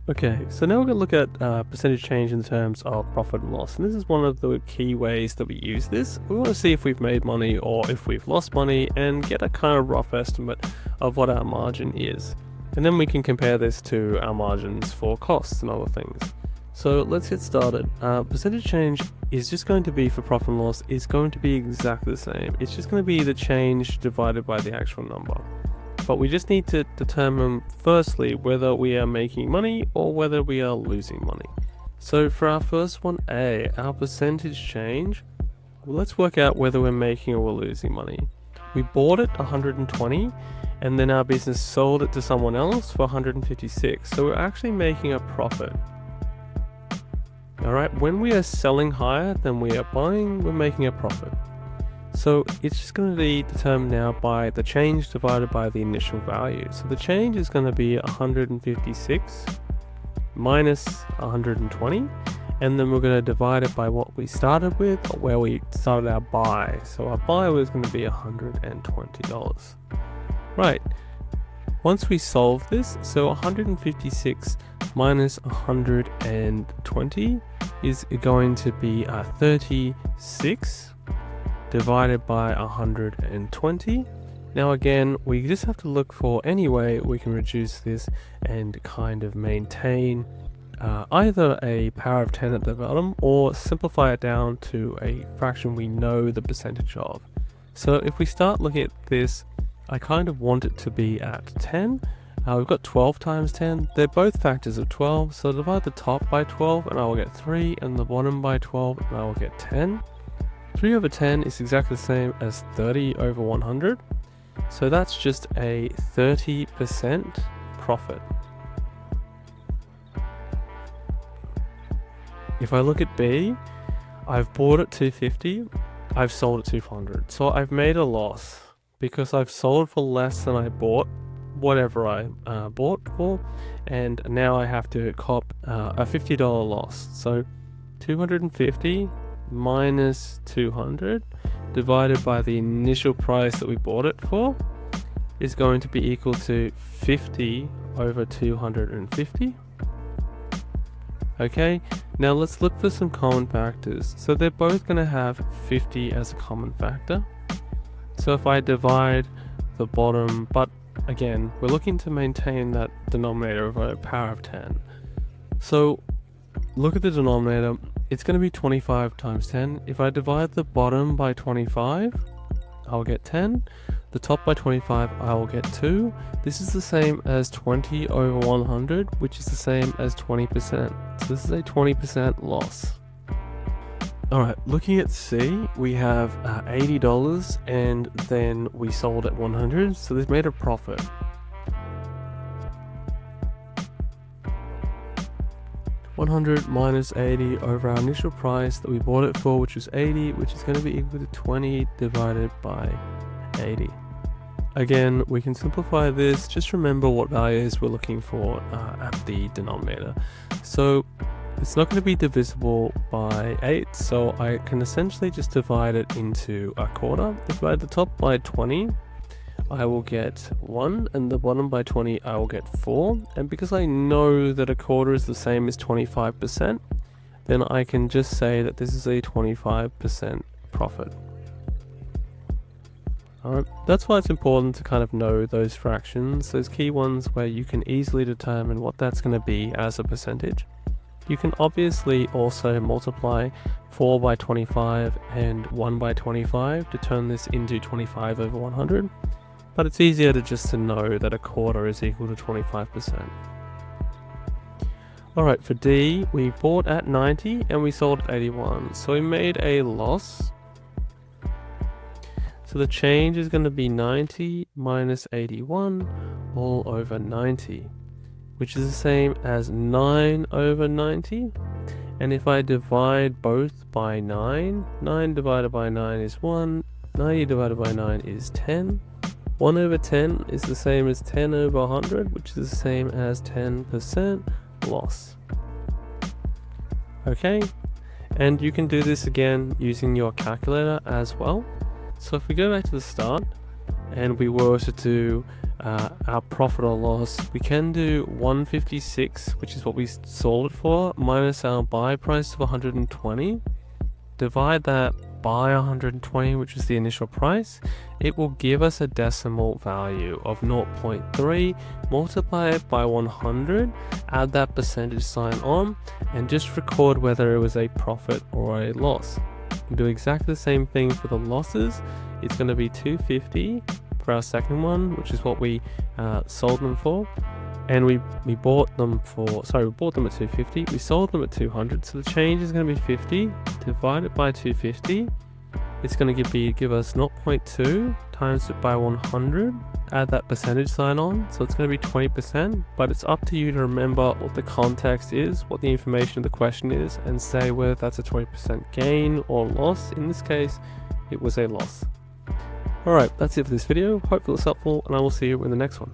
Okay, so now we're going to look at percentage change in terms of profit and loss. And this is one of the key ways that we use this. We want to see if we've made money or if we've lost money and get a kind of rough estimate of what our margin is. And then we can compare this to our margins for costs and other things. So let's get started. Percentage change is just going to be for profit and loss is going to be exactly the same. It's just going to be the change divided by the actual number. But we just need to determine firstly whether we are making money or whether we are losing money. So for our first one A, our percentage change, well, let's work out whether we're making or we're losing money. We bought it 120 and then our business sold it to someone else for 156. So we're actually making a profit. Alright, when we are selling higher than we are buying, we're making a profit. So it's just going to be determined now by the change divided by the initial value. So the change is going to be 156 minus 120, and then we're going to divide it by what we started with, or where we started our buy. So our buy was going to be $120. Right, once we solve this, so 156 minus 120 is going to be 36 divided by 120. Now again, we just have to look for any way we can reduce this and kind of maintain either a power of 10 at the bottom or simplify it down to a fraction we know the percentage of. So if we start looking at this, I kind of want it to be at 10. We've got 12 times 10. They're both factors of 12, so divide the top by 12 and I will get 3, and the bottom by 12 and I will get 10. 3 over 10 is exactly the same as 30 over 100. So that's just a 30% profit. If I look at B, I've bought it 250, I've sold it 200. So I've made a loss because I've sold for less than I bought whatever I bought for, and now I have to cop a $50 loss. So 250 minus 200 divided by the initial price that we bought it for is going to be equal to 50 over 250. Okay, now let's look for some common factors. So they're both going to have 50 as a common factor. So if I divide the bottom, but again, we're looking to maintain that denominator of a power of 10. So look at the denominator. It's going to be 25 times 10. If I divide the bottom by 25, I'll get 10. The top by 25, I will get 2. This is the same as 20 over 100, which is the same as 20%. So this is a 20% loss. Alright, looking at C, we have $80 and then we sold at 100, so this made a profit. $100 minus 80 over our initial price that we bought it for, which was 80, which is going to be equal to 20 divided by 80. Again, we can simplify this. Just remember what values we're looking for at the denominator. So it's not going to be divisible by 8, so I can essentially just divide it into a quarter. If I divide the top by 20, I will get 1, and the bottom by 20 I will get 4, and because I know that a quarter is the same as 25%, then I can just say that this is a 25% profit. Alright, that's why it's important to kind of know those fractions, those key ones where you can easily determine what that's going to be as a percentage. You can obviously also multiply 4 by 25 and 1 by 25 to turn this into 25 over 100. But it's easier to know that a quarter is equal to 25%. Alright, for D, we bought at 90 and we sold at 81. So we made a loss. So the change is going to be 90 minus 81 all over 90, which is the same as 9 over 90. And if I divide both by 9, 9 divided by 9 is 1, 90 divided by 9 is 10. 1 over 10 is the same as 10 over 100, which is the same as 10% loss. Okay, and you can do this again using your calculator as well. So if we go back to the start and we were to do our profit or loss, we can do 156, which is what we sold it for, minus our buy price of 120. Divide that by 120, which is the initial price. It will give us a decimal value of 0.3. Multiply it by 100, add that percentage sign on, and just record whether it was a profit or a loss. Do exactly the same thing for the losses. It's going to be 250 for our second one, which is what we sold them for, and we bought them for, sorry, we bought them at 250, we sold them at 200, so the change is going to be 50 divided by 250. It's going to give us 0.2 times it by 100, add that percentage sign on, so it's going to be 20%, but it's up to you to remember what the context is, what the information of the question is, and say whether that's a 20% gain or loss. In this case, it was a loss. Alright, that's it for this video. Hopefully it's helpful, and I will see you in the next one.